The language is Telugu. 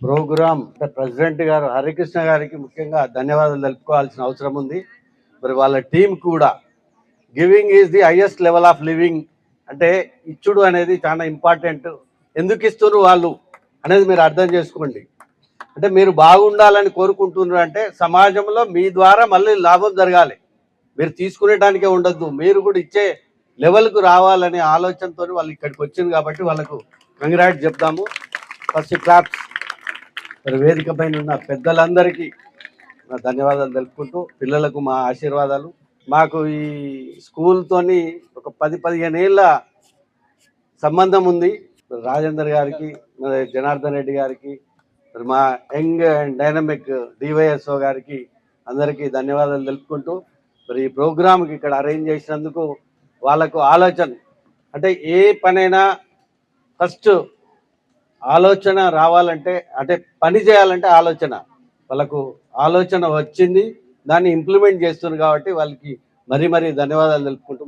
ప్రోగ్రామ్ ప్రెసిడెంట్ గారు హరికృష్ణ గారికి ముఖ్యంగా ధన్యవాదాలు తెలుపుకోవాల్సిన అవసరం ఉంది. మరి వాళ్ళ టీం కూడా giving is the highest level of living, అంటే ఇచ్చుడు అనేది చాలా ఇంపార్టెంట్. ఎందుకు ఇస్తున్నారు వాళ్ళు అనేది మీరు అర్థం చేసుకోండి. అంటే మీరు బాగుండాలని కోరుకుంటున్నారు అంటే సమాజంలో మీ ద్వారా మళ్ళీ లాభం జరగాలి, మీరు తీసుకునేటానికే ఉండద్దు, మీరు కూడా ఇచ్చే లెవెల్కు రావాలనే ఆలోచనతో వాళ్ళు ఇక్కడికి వచ్చింది. కాబట్టి వాళ్ళకు కంగ్రాట్స్ చెప్తాము. First claps. మరి వేదిక పైన ఉన్న పెద్దలందరికీ నా ధన్యవాదాలు తెలుపుకుంటూ పిల్లలకు మా ఆశీర్వాదాలు. మాకు ఈ స్కూల్తోని ఒక 10-15 ఏళ్ళ సంబంధం ఉంది. రాజేందర్ గారికి, మరి జనార్దన్ రెడ్డి గారికి, మరి మా యంగ్ అండ్ డైనమిక్ డివైఎస్ఓ గారికి అందరికీ ధన్యవాదాలు తెలుపుకుంటూ మరి ఈ ప్రోగ్రామ్కి ఇక్కడ అరేంజ్ చేసినందుకు వాళ్ళకు ఆలోచన, అంటే ఏ పనైనా ఫస్ట్ ఆలోచన రావాలంటే, అంటే పని చేయాలంటే ఆలోచన, వాళ్ళకు ఆలోచన వచ్చింది, దాన్ని ఇంప్లిమెంట్ చేస్తున్నారు. కాబట్టి వాళ్ళకి మరీ ధన్యవాదాలు తెలుపుకుంటున్నాను.